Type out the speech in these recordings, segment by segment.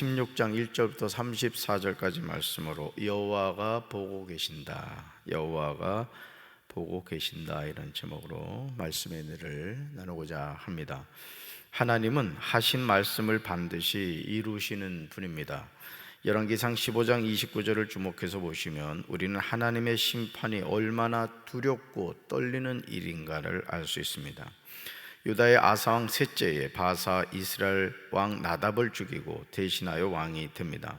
16장 1절부터 34절까지 말씀으로 여호와가 보고 계신다, 여호와가 보고 계신다, 이런 제목으로 말씀의 은혜를 나누고자 합니다. 하나님은 하신 말씀을 반드시 이루시는 분입니다. 열왕기상 15장 29절을 주목해서 보시면 우리는 하나님의 심판이 얼마나 두렵고 떨리는 일인가를 알 수 있습니다. 유다의 아사왕 셋째에 바사 이스라엘 왕 나답을 죽이고 대신하여 왕이 됩니다.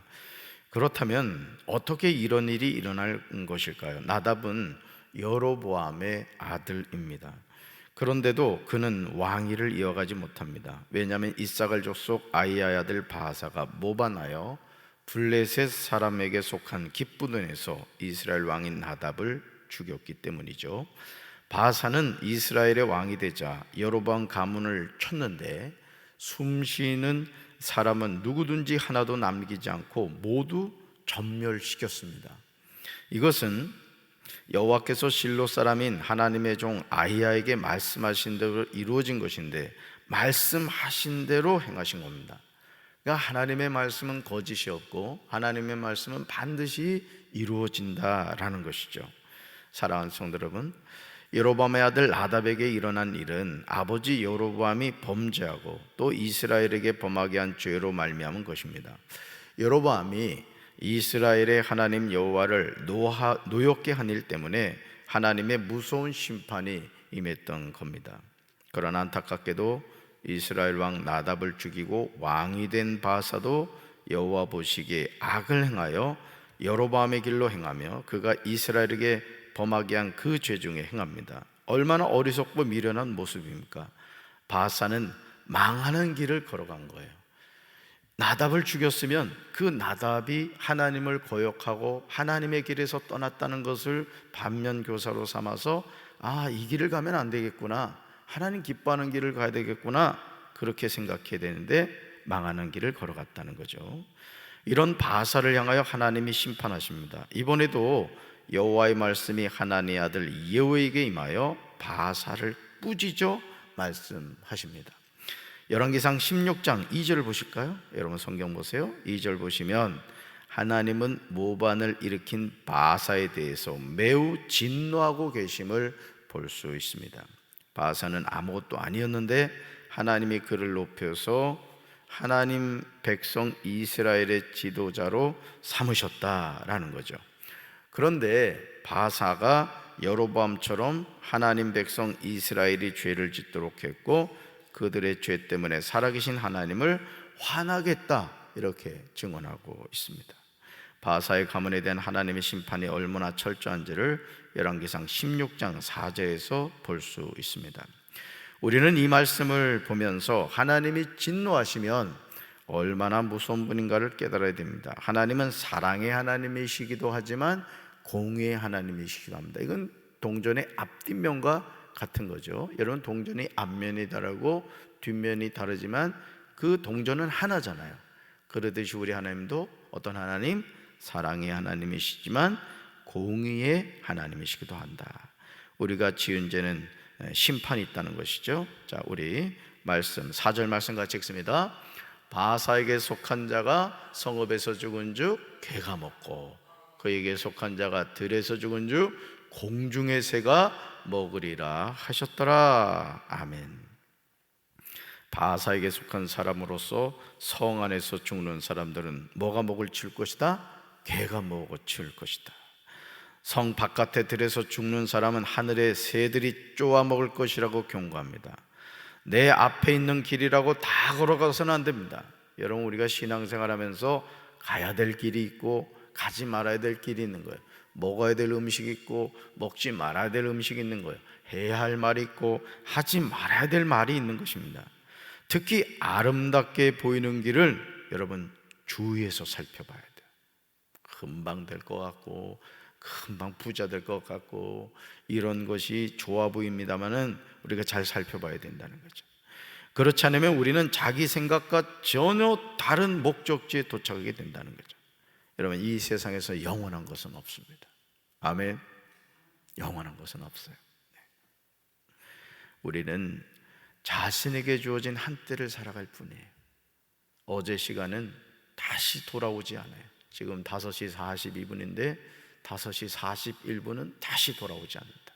그렇다면 어떻게 이런 일이 일어날 것일까요? 나답은 여로보암의 아들입니다. 그런데도 그는 왕위를 이어가지 못합니다. 왜냐하면 이사갈 족속 아이야의 아들 바사가 모반하여 블레셋 사람에게 속한 기브논에서 이스라엘 왕인 나답을 죽였기 때문이죠. 바사는 이스라엘의 왕이 되자 여로보암 가문을 쳤는데 숨쉬는 사람은 누구든지 하나도 남기지 않고 모두 전멸시켰습니다. 이것은 여호와께서 실로 사람인 하나님의 종 아히야에게 말씀하신 대로 이루어진 것인데 말씀하신 대로 행하신 겁니다. 그러니까 하나님의 말씀은 거짓이 없고 하나님의 말씀은 반드시 이루어진다라는 것이죠. 사랑하는 성도 여러분, 여로보암의 아들 나답에게 일어난 일은 아버지 여로보암이 범죄하고 또 이스라엘에게 범하게 한 죄로 말미암은 것입니다. 여로보암이 이스라엘의 하나님 여호와를 노엽게 한 일 때문에 하나님의 무서운 심판이 임했던 겁니다. 그러나 안타깝게도 이스라엘 왕 나답을 죽이고 왕이 된 바사도 여호와 보시기에 악을 행하여 여로보암의 길로 행하며 그가 이스라엘에게 범하게 한 그 죄 중에 행합니다. 얼마나 어리석고 미련한 모습입니까? 바사는 망하는 길을 걸어간 거예요. 나답을 죽였으면 그 나답이 하나님을 거역하고 하나님의 길에서 떠났다는 것을 반면교사로 삼아서 이 길을 가면 안 되겠구나, 하나님 기뻐하는 길을 가야 되겠구나, 그렇게 생각해야 되는데 망하는 길을 걸어갔다는 거죠. 이런 바사를 향하여 하나님이 심판하십니다. 이번에도 여호와의 말씀이 하나님의 아들 예후에게 임하여 바사를 꾸짖어 말씀하십니다. 열왕기상 16장 2절을 보실까요? 여러분 성경 보세요. 2절 보시면 하나님은 모반을 일으킨 바사에 대해서 매우 진노하고 계심을 볼 수 있습니다. 바사는 아무것도 아니었는데 하나님이 그를 높여서 하나님 백성 이스라엘의 지도자로 삼으셨다라는 거죠. 그런데 바사가 여로보암처럼 하나님 백성 이스라엘이 죄를 짓도록 했고 그들의 죄 때문에 살아계신 하나님을 화나겠다, 이렇게 증언하고 있습니다. 바사의 가문에 대한 하나님의 심판이 얼마나 철저한지를 열왕기상 16장 4절에서 볼 수 있습니다. 우리는 이 말씀을 보면서 하나님이 진노하시면 얼마나 무서운 분인가를 깨달아야 됩니다. 하나님은 사랑의 하나님이시기도 하지만 공의의 하나님이시기도 합니다. 이건 동전의 앞뒷면과 같은 거죠. 여러분, 동전이 앞면이 다르고 뒷면이 다르지만 그 동전은 하나잖아요. 그러듯이 우리 하나님도 어떤 하나님? 사랑의 하나님이시지만 공의의 하나님이시기도 한다. 우리가 지은 죄는 심판이 있다는 것이죠. 자, 우리 말씀 4절 말씀 같이 읽습니다. 바사에게 속한 자가 성읍에서 죽은 즉 개가 먹고 그에게 속한 자가 들에서 죽은 즉 공중의 새가 먹으리라 하셨더라. 아멘. 바사에게 속한 사람으로서 성 안에서 죽는 사람들은 뭐가 먹을 칠 것이다? 개가 먹어 칠 것이다. 성 바깥에 들에서 죽는 사람은 하늘의 새들이 쪼아 먹을 것이라고 경고합니다. 내 앞에 있는 길이라고 다 걸어가서는 안 됩니다. 여러분, 우리가 신앙생활하면서 가야 될 길이 있고 가지 말아야 될 길이 있는 거예요. 먹어야 될 음식이 있고 먹지 말아야 될 음식이 있는 거예요. 해야 할 말이 있고 하지 말아야 될 말이 있는 것입니다. 특히 아름답게 보이는 길을 여러분 주의해서 살펴봐야 돼요. 금방 될 것 같고 금방 부자 될 것 같고 이런 것이 좋아 보입니다만은 우리가 잘 살펴봐야 된다는 거죠. 그렇지 않으면 우리는 자기 생각과 전혀 다른 목적지에 도착하게 된다는 거죠. 여러분, 이 세상에서 영원한 것은 없습니다. 아멘. 영원한 것은 없어요. 우리는 자신에게 주어진 한때를 살아갈 뿐이에요. 어제 시간은 다시 돌아오지 않아요. 지금 5시 42분인데 5시 41분은 다시 돌아오지 않는다.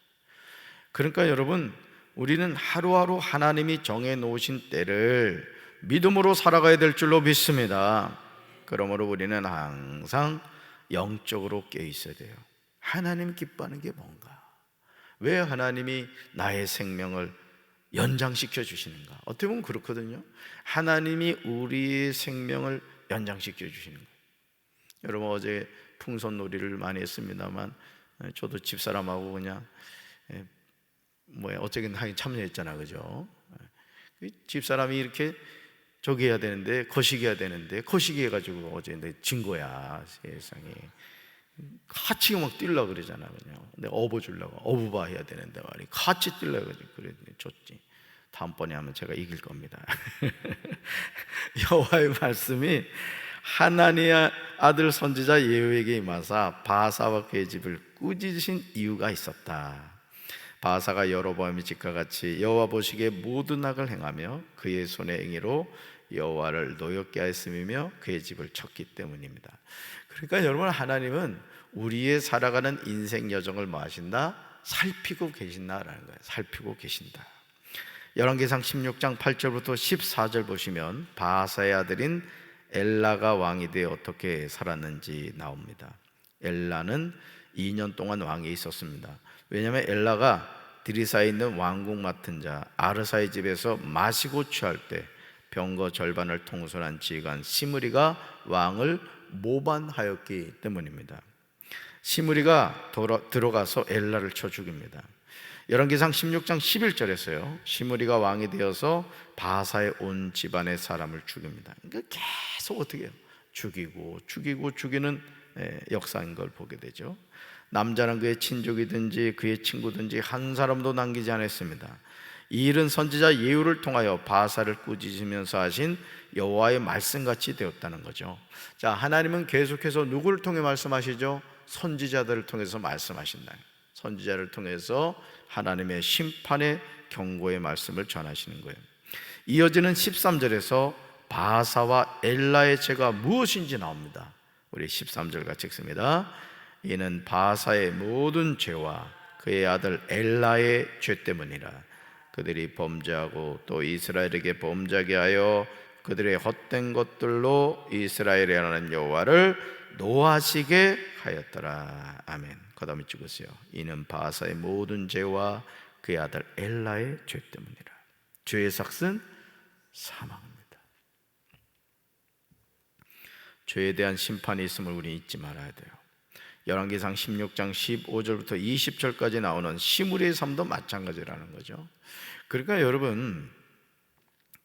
그러니까 여러분, 우리는 하루하루 하나님이 정해 놓으신 때를 믿음으로 살아가야 될 줄로 믿습니다. 그러므로 우리는 항상 영적으로 깨어 있어야 돼요. 하나님 기뻐하는 게 뭔가? 왜 하나님이 나의 생명을 연장시켜 주시는가? 어떻게 보면 그렇거든요. 하나님이 우리의 생명을 연장시켜 주시는 거예요. 여러분, 어제 풍선놀이를 많이 했습니다만 저도 집사람하고 그냥 어쨌든 하긴 참여했잖아, 그죠? 집사람이 이렇게 저기 해야 되는데 거시기 해야 되는데 거시기 해가지고 어제 진 거야. 세상에 같이 막 뛰려고 그러잖아, 그냥. 근데 업어주려고 어부바 해야 되는데 말이 같이 뛰려고 그래. 줬지. 다음번에 하면 제가 이길 겁니다. 여호와의 말씀이 하나님의 아들 선지자 예후에게 임하사 바사와 그의 집을 꾸짖으신 이유가 있었다. 바사가 여로보암의 집과 같이 여호와 보시기에 모든 악을 행하며 그의 손의 행위로 여호와를 노엽게 하였음이며 그의 집을 쳤기 때문입니다. 그러니까 여러분, 하나님은 우리의 살아가는 인생 여정을 뭐 하신다? 살피고 계신다라는 거예요. 살피고 계신다. 열왕기상 16장 8절부터 14절 보시면 바사의 아들인 엘라가 왕이 되어 어떻게 살았는지 나옵니다. 엘라는 2년 동안 왕에 있었습니다. 왜냐하면 엘라가 드리사에 있는 왕궁 맡은 자 아르사의 집에서 마시고 취할 때 병거 절반을 통솔한 지휘관 시므리가 왕을 모반하였기 때문입니다. 시므리가 들어가서 엘라를 쳐 죽입니다. 열왕기상 16장 11절에서요 시므리가 왕이 되어서 바사의 온 집안의 사람을 죽입니다. 그러니까 계속 어떻게 해요? 죽이는 역사인 걸 보게 되죠. 남자는 그의 친족이든지 그의 친구든지 한 사람도 남기지 않았습니다. 이 일은 선지자 예후를 통하여 바사를 꾸짖으면서 하신 여호와의 말씀같이 되었다는 거죠. 자, 하나님은 계속해서 누구를 통해 말씀하시죠? 선지자들을 통해서 말씀하신다. 선지자를 통해서 하나님의 심판의 경고의 말씀을 전하시는 거예요. 이어지는 13절에서 바사와 엘라의 죄가 무엇인지 나옵니다. 우리 13절 같이 읽습니다. 이는 바사의 모든 죄와 그의 아들 엘라의 죄 때문이라. 그들이 범죄하고 또 이스라엘에게 범죄하게 하여 그들의 헛된 것들로 이스라엘이라는 여호와를 노하시게 하였더라. 아멘. 거듭 찍으세요. 이는 바사의 모든 죄와 그의 아들 엘라의 죄 때문이라. 죄의 삭은 사망입니다. 죄에 대한 심판이 있음을 우리 잊지 말아야 돼요. 열왕기상 16장 15절부터 20절까지 나오는 시므리의 삶도 마찬가지라는 거죠. 그러니까 여러분,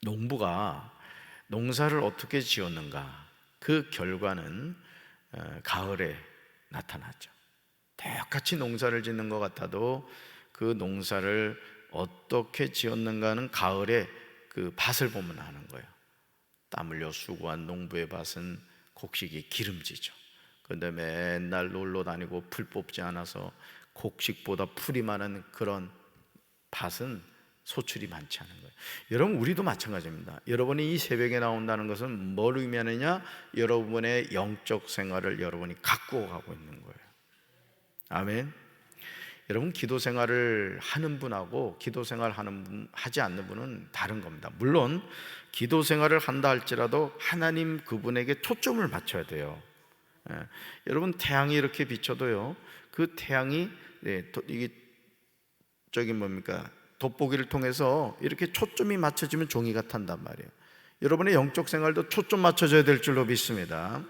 농부가 농사를 어떻게 지었는가, 그 결과는 가을에 나타나죠. 똑같이 농사를 짓는 것 같아도 그 농사를 어떻게 지었는가는 가을에 그 밭을 보면 아는 거예요. 땀 흘려 수고한 농부의 밭은 곡식이 기름지죠. 그런데 맨날 놀러 다니고 풀 뽑지 않아서 곡식보다 풀이 많은 그런 밭은 소출이 많지 않은 거예요. 여러분, 우리도 마찬가지입니다. 여러분이 이 새벽에 나온다는 것은 뭘 의미하느냐? 여러분의 영적 생활을 여러분이 갖고 가고 있는 거예요. 아멘. 여러분, 기도 생활을 하는 분하고 기도 생활 하지 않는 분은 다른 겁니다. 물론 기도 생활을 한다 할지라도 하나님 그분에게 초점을 맞춰야 돼요. 여러분, 태양이 이렇게 비춰도요, 그 태양이 이게 저기 뭡니까? 돋보기를 통해서 이렇게 초점이 맞춰지면 종이가 탄단 말이에요. 여러분의 영적 생활도 초점 맞춰져야 될 줄로 믿습니다.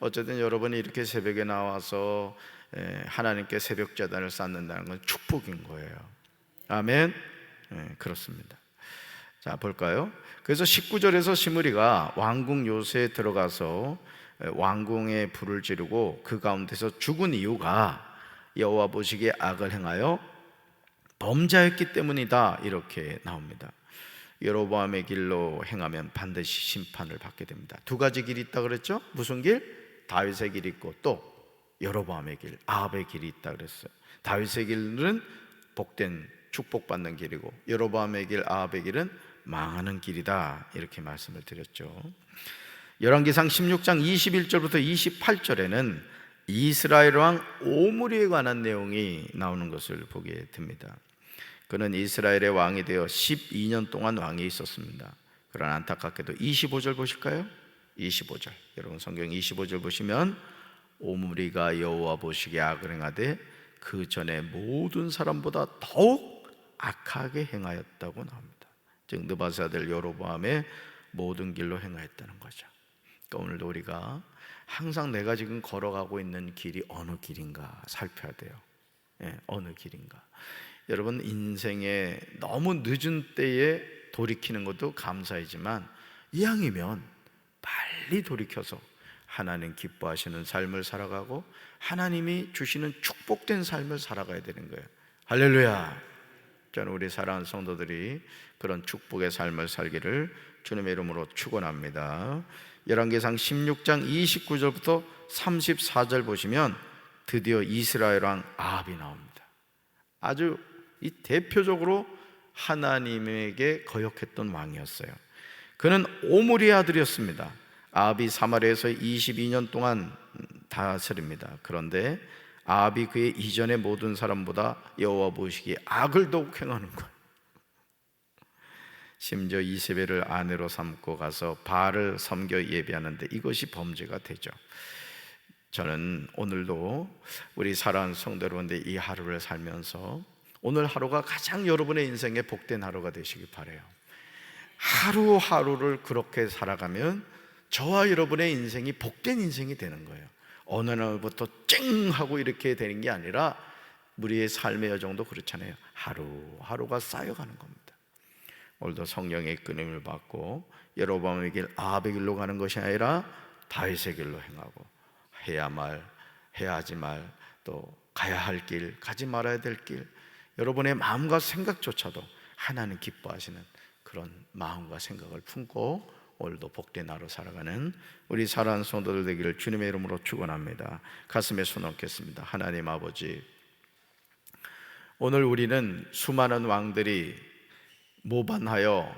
어쨌든 여러분이 이렇게 새벽에 나와서 하나님께 새벽 제단을 쌓는다는 건 축복인 거예요. 아멘. 그렇습니다. 자, 볼까요? 그래서 19절에서 시므리가 왕궁 요새에 들어가서 왕궁에 불을 지르고 그 가운데서 죽은 이유가 여호와 보시기에 악을 행하여 범죄했기 때문이다, 이렇게 나옵니다. 여로보암의 길로 행하면 반드시 심판을 받게 됩니다. 두 가지 길이 있다 그랬죠? 무슨 길? 다윗의 길이 있고 또 여로보암의 길, 아합의 길이 있다 그랬어요. 다윗의 길은 복된 축복받는 길이고 여로보암의 길, 아합의 길은 망하는 길이다, 이렇게 말씀을 드렸죠. 열왕기상 16장 21절부터 28절에는 이스라엘 왕 오므리에 관한 내용이 나오는 것을 보게 됩니다. 그는 이스라엘의 왕이 되어 12년 동안 왕이 있었습니다. 그러나 안타깝게도 25절 보실까요? 25절, 여러분 성경 25절 보시면 오므리가 여호와 보시기에 악을 행하되 그 전에 모든 사람보다 더욱 악하게 행하였다고 나옵니다. 즉 느바스 아들 여로보암의 모든 길로 행하였다는 거죠. 그러니까 오늘도 우리가 항상 내가 지금 걸어가고 있는 길이 어느 길인가 살펴야 돼요. 어느 길인가. 여러분 인생에 너무 늦은 때에 돌이키는 것도 감사이지만 이왕이면 빨리 돌이켜서 하나님 기뻐하시는 삶을 살아가고 하나님이 주시는 축복된 삶을 살아가야 되는 거예요. 할렐루야. 저는 우리 사랑하는 성도들이 그런 축복의 삶을 살기를 주님의 이름으로 축원합니다. 열왕기상 16장 29절부터 34절 보시면 드디어 이스라엘 왕 아합이 나옵니다. 아주 이 대표적으로 하나님에게 거역했던 왕이었어요. 그는 오므리의 아들이었습니다. 아합이 사마리아에서 22년 동안 다스립니다. 그런데 아합이 그의 이전의 모든 사람보다 여호와 보시기에 악을 더욱 행하는 거예요. 심지어 이세벨을 아내로 삼고 가서 바알을 섬겨 예배하는데 이것이 범죄가 되죠. 저는 오늘도 우리 사랑하는 성도 여러분들 이 하루를 살면서 오늘 하루가 가장 여러분의 인생에 복된 하루가 되시길 바라요. 하루하루를 그렇게 살아가면 저와 여러분의 인생이 복된 인생이 되는 거예요. 어느 날부터 쨍 하고 이렇게 되는 게 아니라 우리의 삶의 여정도 그렇잖아요. 하루하루가 쌓여가는 겁니다. 오늘도 성령의 이끌림을 받고 여로보암의 길 아합의 길로 가는 것이 아니라 다윗의 길로 행하고 해야 하지 말, 또 가야 할 길, 가지 말아야 될 길, 여러분의 마음과 생각조차도 하나님 기뻐하시는 그런 마음과 생각을 품고 오늘도 복된 하루 살아가는 우리 사랑하는 성도들 되기를 주님의 이름으로 축원합니다. 가슴에 손 얹겠습니다. 하나님 아버지, 오늘 우리는 수많은 왕들이 모반하여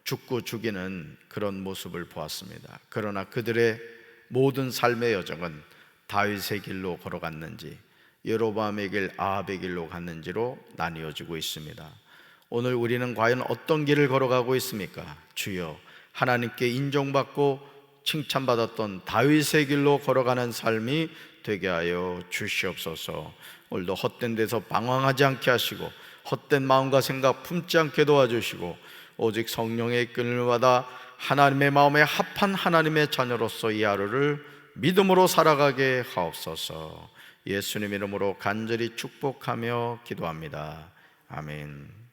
죽고 죽이는 그런 모습을 보았습니다. 그러나 그들의 모든 삶의 여정은 다윗의 길로 걸어갔는지 여로보암의 길, 아합의 길로 갔는지로 나뉘어지고 있습니다. 오늘 우리는 과연 어떤 길을 걸어가고 있습니까? 주여, 하나님께 인정받고 칭찬받았던 다윗의 길로 걸어가는 삶이 되게 하여 주시옵소서. 오늘도 헛된 데서 방황하지 않게 하시고 헛된 마음과 생각 품지 않게 도와주시고 오직 성령의 이끌림을 받아 하나님의 마음에 합한 하나님의 자녀로서 이 하루를 믿음으로 살아가게 하옵소서. 예수님 이름으로 간절히 축복하며 기도합니다. 아멘.